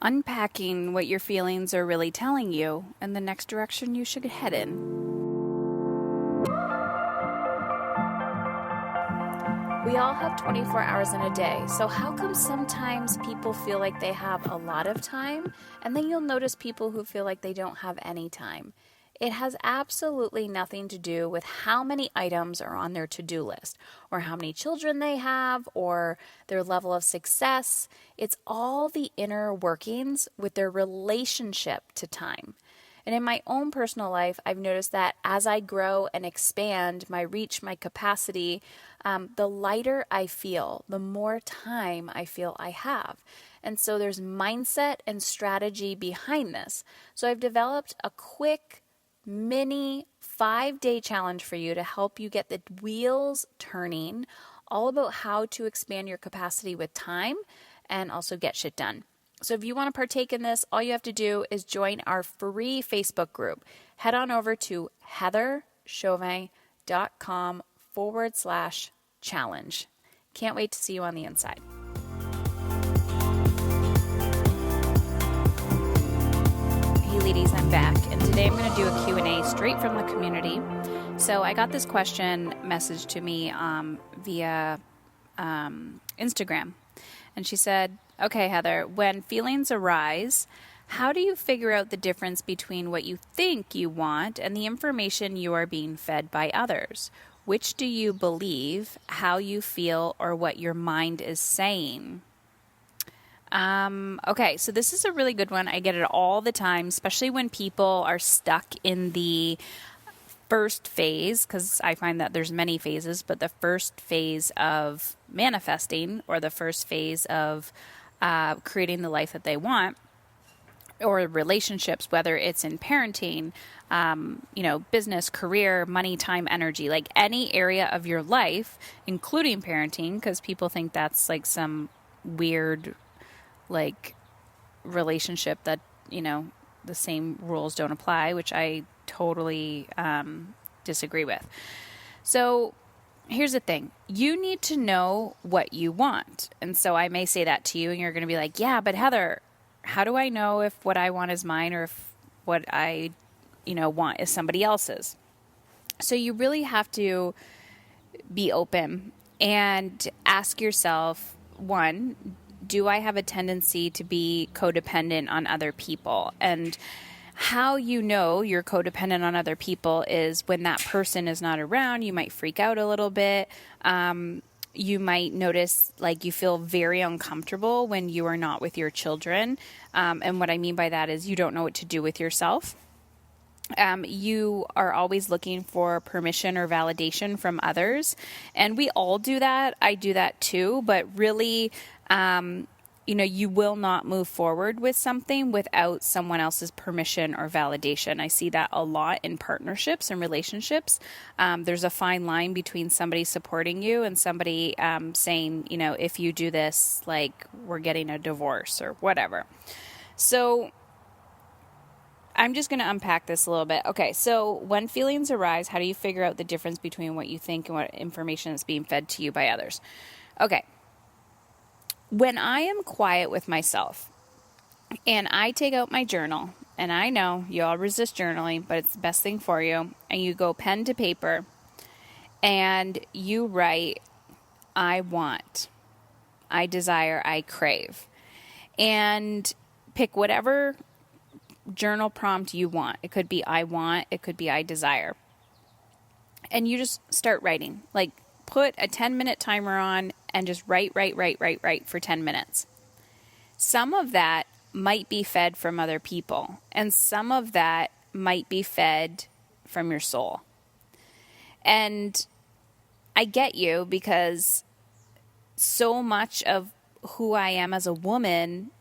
Unpacking what your feelings are really telling you and the next direction you should head in. We all have 24 hours in a day, so how come sometimes people feel like they have a lot of time, and then you'll notice people who feel like they don't have any time? It has absolutely nothing to do with how many items are on their to-do list, or how many children they have, or their level of success. It's all the inner workings with their relationship to time. And in my own personal life, I've noticed that as I grow and expand my reach, my capacity, the lighter I feel, the more time I feel I have. And so there's mindset and strategy behind this. So I've developed a quick mini 5-day challenge for you to help you get the wheels turning, all about how to expand your capacity with time and also get shit done. So if you want to partake in this, all you have to do is join our free Facebook group. Head on over to heatherchauvin.com/challenge. Can't wait to see you on the inside. Hey ladies, I'm back, and today I'm going to do a Q&A straight from the community. So I got this question messaged to me via Instagram, and she said, "Okay, Heather, when feelings arise, how do you figure out the difference between what you think you want and the information you are being fed by others? Which do you believe, how you feel, or what your mind is saying?" Okay, so this is a really good one. I get it all the time, especially when people are stuck in the first phase, because I find that there's many phases, but the first phase of manifesting, or the first phase of creating the life that they want, or relationships, whether it's in parenting, business, career, money, time, energy, like any area of your life, including parenting, because people think that's like some weird, like, relationship that, the same rules don't apply, which I totally disagree with. So here's the thing. You need to know what you want. And so I may say that to you, and you're going to be like, yeah, but Heather, how do I know if what I want is mine, or if what I, want is somebody else's? So you really have to be open and ask yourself, one, do I have a tendency to be codependent on other people? And how you know you're codependent on other people is when that person is not around, you might freak out a little bit. You might notice like you feel very uncomfortable when you are not with your children. And what I mean by that is you don't know what to do with yourself. You are always looking for permission or validation from others. And we all do that. I do that too. But really, you will not move forward with something without someone else's permission or validation. I see that a lot in partnerships and relationships. There's a fine line between somebody supporting you and somebody saying, if you do this, like, we're getting a divorce or whatever. So I'm just going to unpack this a little bit. Okay, so when feelings arise, how do you figure out the difference between what you think and what information is being fed to you by others? Okay. When I am quiet with myself and I take out my journal, and I know you all resist journaling, but it's the best thing for you, and you go pen to paper and you write, I want, I desire, I crave, and pick whatever journal prompt you want. It could be I want, it could be I desire. And you just start writing. Like, put a 10-minute timer on and just write for 10 minutes. Some of that might be fed from other people, and some of that might be fed from your soul. And I get you, because so much of who I am as a woman,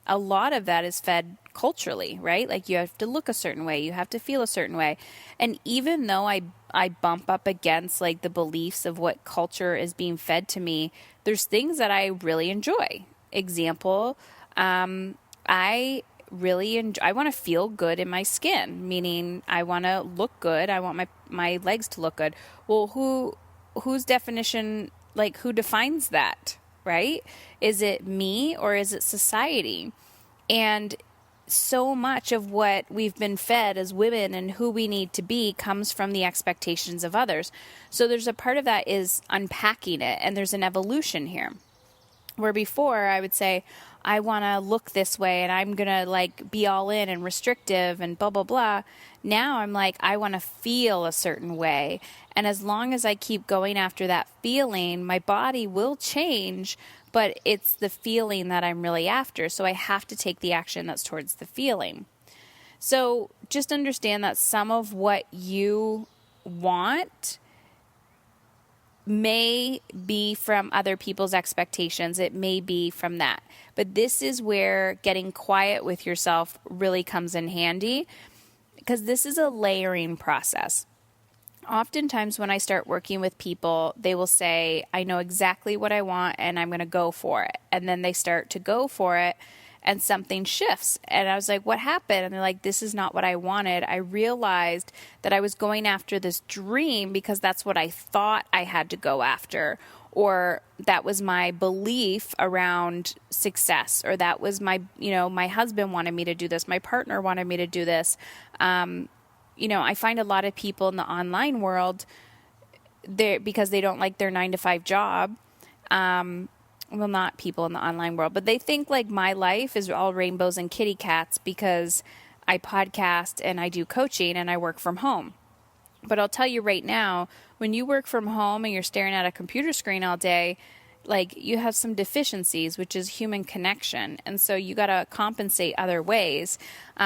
a lot of that is fed culturally, right? Like, you have to look a certain way, you have to feel a certain way. And even though I bump up against like the beliefs of what culture is being fed to me, there's things that I really enjoy. Example, I want to feel good in my skin, meaning I want to look good. I want my legs to look good. Well, whose definition, like, who defines that, right? Is it me or is it society? And so much of what we've been fed as women and who we need to be comes from the expectations of others. So there's a part of that is unpacking it, and there's an evolution here. Where before I would say, I want to look this way and I'm going to like be all in and restrictive and blah, blah, blah. Now I'm like, I want to feel a certain way. And as long as I keep going after that feeling, my body will change, but it's the feeling that I'm really after. So I have to take the action that's towards the feeling. So just understand that some of what you want may be from other people's expectations. It may be from that. But this is where getting quiet with yourself really comes in handy, because this is a layering process. Oftentimes when I start working with people, they will say, I know exactly what I want and I'm going to go for it. And then they start to go for it and something shifts. And I was like, what happened? And they're like, this is not what I wanted. I realized that I was going after this dream because that's what I thought I had to go after. Or that was my belief around success. Or that was my, my husband wanted me to do this. My partner wanted me to do this. I find a lot of people in the online world, because they don't like their 9-to-5 job, well, not people in the online world, but they think like my life is all rainbows and kitty cats because I podcast and I do coaching and I work from home. But I'll tell you right now, when you work from home and you're staring at a computer screen all day, like you have some deficiencies, which is human connection. And so you got to compensate other ways.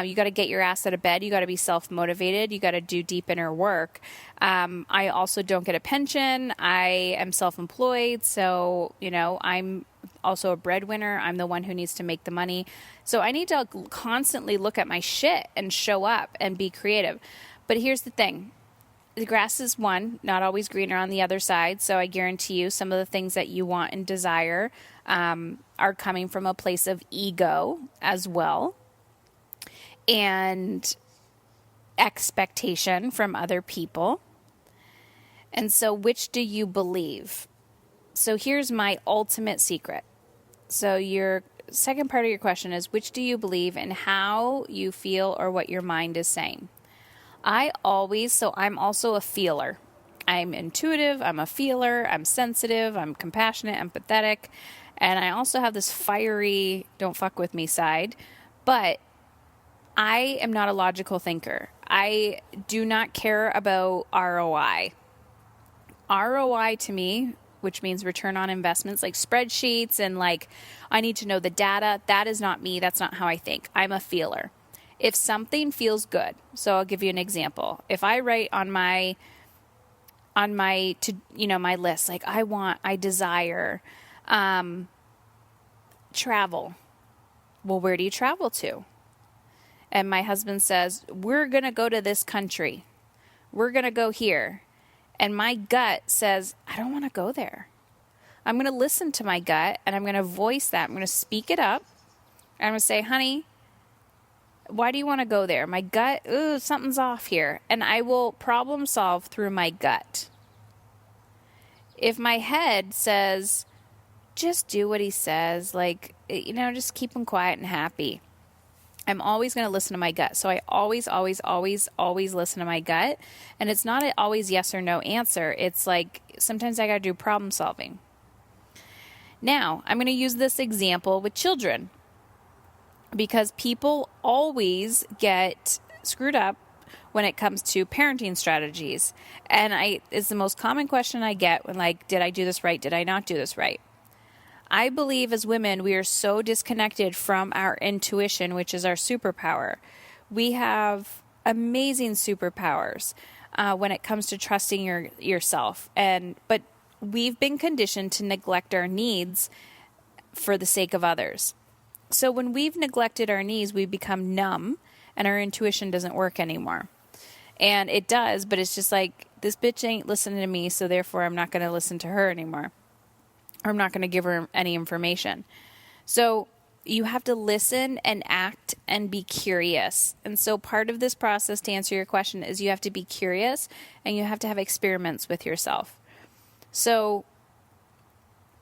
You got to get your ass out of bed. You got to be self-motivated. You got to do deep inner work. I also don't get a pension. I am self-employed. So, I'm also a breadwinner. I'm the one who needs to make the money. So I need to constantly look at my shit and show up and be creative. But here's the thing. The grass is not always greener on the other side. So I guarantee you some of the things that you want and desire are coming from a place of ego as well. And expectation from other people. And so which do you believe? So here's my ultimate secret. So your second part of your question is, which do you believe and how you feel or what your mind is saying? I'm also a feeler. I'm intuitive, I'm a feeler, I'm sensitive, I'm compassionate, empathetic, and I also have this fiery, don't fuck with me side, but I am not a logical thinker. I do not care about ROI. ROI to me, which means return on investments, like spreadsheets and like I need to know the data, that is not me, that's not how I think. I'm a feeler. If something feels good, so I'll give you an example. If I write on my list, like I desire travel. Well, where do you travel to? And my husband says, we're going to go to this country. We're going to go here. And my gut says, I don't want to go there. I'm going to listen to my gut and I'm going to voice that. I'm going to speak it up. And I'm going to say, honey, why do you want to go there? My gut, something's off here. And I will problem solve through my gut. If my head says, just do what he says, like, just keep him quiet and happy, I'm always going to listen to my gut. So I always listen to my gut. And it's not always yes or no answer. It's like sometimes I got to do problem solving. Now, I'm going to use this example with children. Because people always get screwed up when it comes to parenting strategies. And it's the most common question I get when did I do this right? Did I not do this right? I believe as women, we are so disconnected from our intuition, which is our superpower. We have amazing superpowers when it comes to trusting yourself. But we've been conditioned to neglect our needs for the sake of others. So when we've neglected our needs, we become numb and our intuition doesn't work anymore. And it does, but it's just like, this bitch ain't listening to me, so therefore I'm not going to listen to her anymore. Or I'm not going to give her any information. So you have to listen and act and be curious. And so part of this process, to answer your question, is you have to be curious and you have to have experiments with yourself. So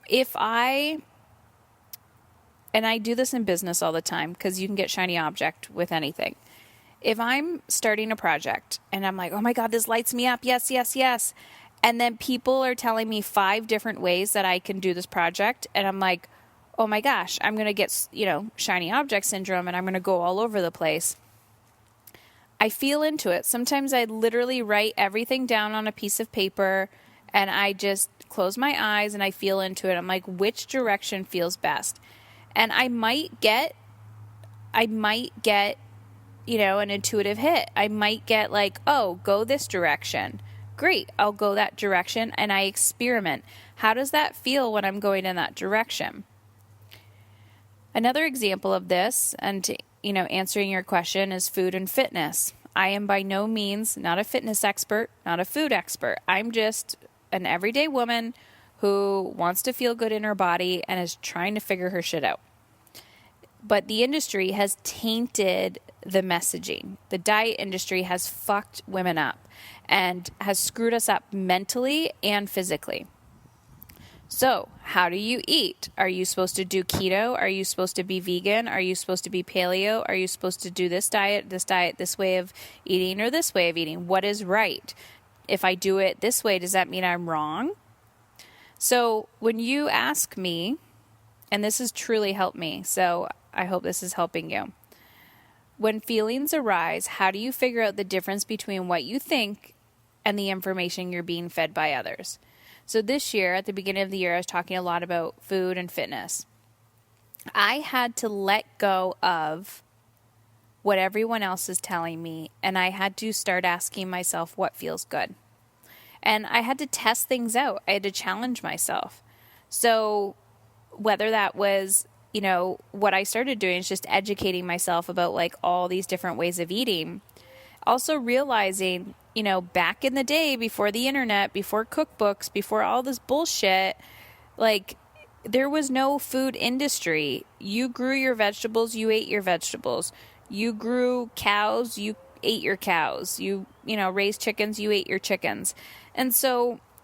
if I and I do this in business all the time because you can get shiny object with anything. If I'm starting a project and I'm like, oh my God, this lights me up. Yes, yes, yes. And then people are telling me 5 different ways that I can do this project. And I'm like, oh my gosh, I'm going to get, shiny object syndrome and I'm going to go all over the place. I feel into it. Sometimes I literally write everything down on a piece of paper and I just close my eyes and I feel into it. I'm like, which direction feels best? And I might get, an intuitive hit. I might get like, oh, go this direction. Great. I'll go that direction and I experiment. How does that feel when I'm going in that direction? Another example of this, and answering your question, is food and fitness. I am by no means not a fitness expert, not a food expert. I'm just an everyday woman who wants to feel good in her body and is trying to figure her shit out. But the industry has tainted the messaging. The diet industry has fucked women up and has screwed us up mentally and physically. So, how do you eat? Are you supposed to do keto? Are you supposed to be vegan? Are you supposed to be paleo? Are you supposed to do this diet, this way of eating, or this way of eating? What is right? If I do it this way, does that mean I'm wrong? So, when you ask me, and this has truly helped me, so I hope this is helping you. When feelings arise, how do you figure out the difference between what you think and the information you're being fed by others? So this year, at the beginning of the year, I was talking a lot about food and fitness. I had to let go of what everyone else is telling me, and I had to start asking myself what feels good. And I had to test things out. I had to challenge myself. So whether that was, what I started doing is just educating myself about like all these different ways of eating. Also realizing, back in the day, before the internet, before cookbooks, before all this bullshit, like there was no food industry. You grew your vegetables, you ate your vegetables. You grew cows, you ate your cows. You raised chickens, you ate your chickens.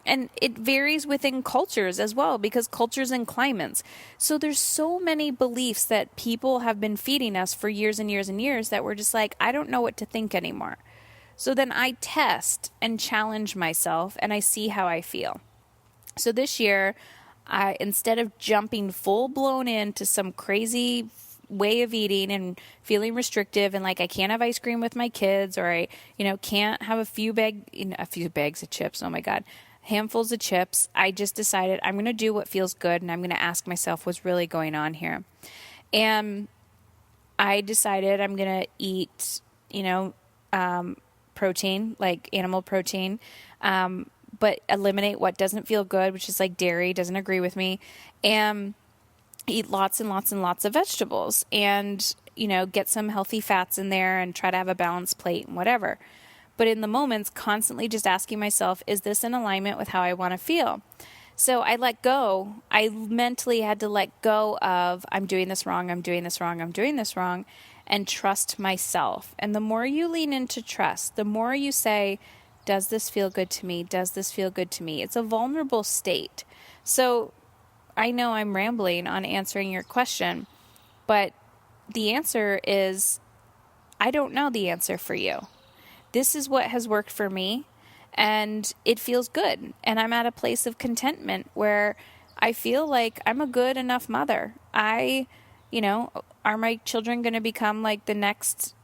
And it varies within cultures as well, because cultures and climates. So there's so many beliefs that people have been feeding us for years and years and years that we're just like, I don't know what to think anymore. So then I test and challenge myself and I see how I feel. So this year, instead of jumping full blown into some crazy way of eating and feeling restrictive and like I can't have ice cream with my kids, or I, can't have a few bags of chips. Oh my God. Handfuls of chips. I just decided I'm going to do what feels good and I'm going to ask myself what's really going on here. And I decided I'm going to eat, protein, like animal protein, but eliminate what doesn't feel good, which is like dairy, doesn't agree with me, and eat lots and lots and lots of vegetables and, get some healthy fats in there and try to have a balanced plate and whatever. But in the moments, constantly just asking myself, is this in alignment with how I want to feel? So I let go. I mentally had to let go of, I'm doing this wrong, I'm doing this wrong, I'm doing this wrong, and trust myself. And the more you lean into trust, the more you say, does this feel good to me? Does this feel good to me? It's a vulnerable state. So I know I'm rambling on answering your question, but the answer is, I don't know the answer for you. This is what has worked for me, and it feels good. And I'm at a place of contentment where I feel like I'm a good enough mother. Are my children going to become like the next,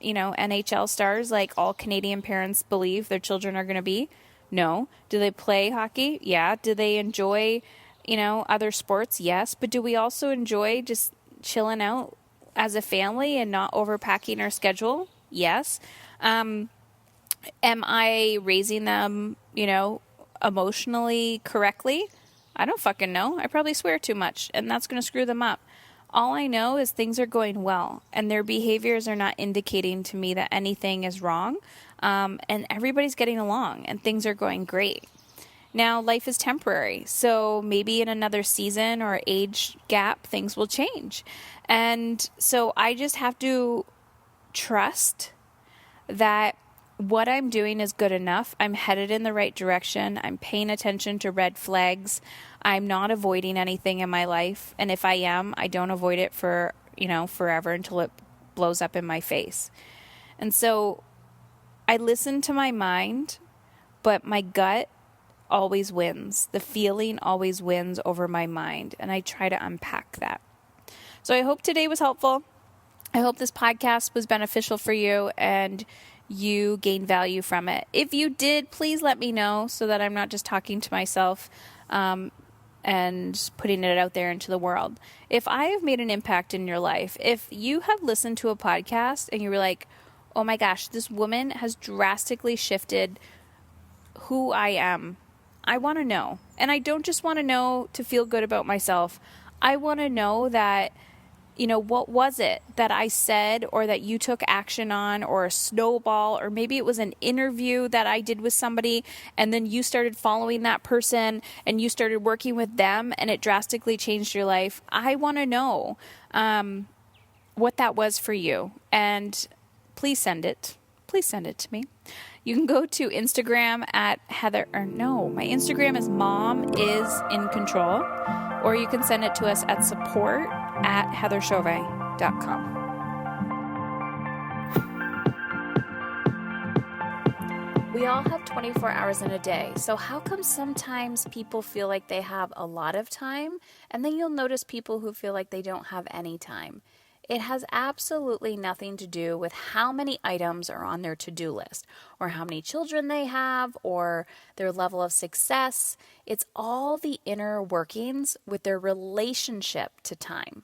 NHL stars like all Canadian parents believe their children are going to be? No. Do they play hockey? Yeah. Do they enjoy, other sports? Yes. But do we also enjoy just chilling out as a family and not overpacking our schedule? Yes. Am I raising them, emotionally correctly? I don't fucking know. I probably swear too much, and that's going to screw them up. All I know is things are going well, and their behaviors are not indicating to me that anything is wrong, and everybody's getting along, and things are going great. Now, life is temporary, so maybe in another season or age gap, things will change. And so I just have to trust that what I'm doing is good enough. I'm headed in the right direction. I'm paying attention to red flags. I'm not avoiding anything in my life. And if I am, I don't avoid it for, forever until it blows up in my face. And so I listen to my mind, but my gut always wins. The feeling always wins over my mind. And I try to unpack that. So I hope today was helpful. I hope this podcast was beneficial for you and you gained value from it. If you did, please let me know so that I'm not just talking to myself and putting it out there into the world. If I have made an impact in your life, if you have listened to a podcast and you were like, oh my gosh, this woman has drastically shifted who I am, I want to know. And I don't just want to know to feel good about myself. I want to know that, what was it that I said or that you took action on, or a snowball, or maybe it was an interview that I did with somebody and then you started following that person and you started working with them and it drastically changed your life. I want to know what that was for you. And please send it. Please send it to me. You can go to Instagram at my Instagram is momisincontrol, or you can send it to us at support@heatherchauvet.com. We all have 24 hours in a day, so how come sometimes people feel like they have a lot of time, and then you'll notice people who feel like they don't have any time? It has absolutely nothing to do with how many items are on their to-do list, or how many children they have, or their level of success. It's all the inner workings with their relationship to time.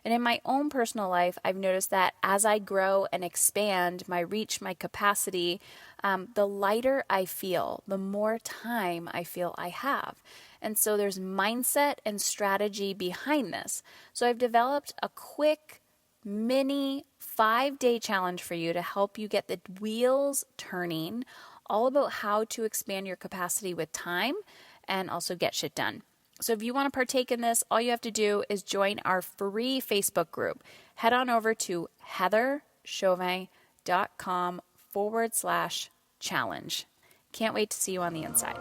And in my own personal life, I've noticed that as I grow and expand my reach, my capacity, the lighter I feel, the more time I feel I have. And so there's mindset and strategy behind this. So I've developed a quick mini 5-day challenge for you to help you get the wheels turning, all about how to expand your capacity with time and also get shit done. So if you want to partake in this, all you have to do is join our free Facebook group. Head on over to heatherchauvet.com/challenge. Can't wait to see you on the inside.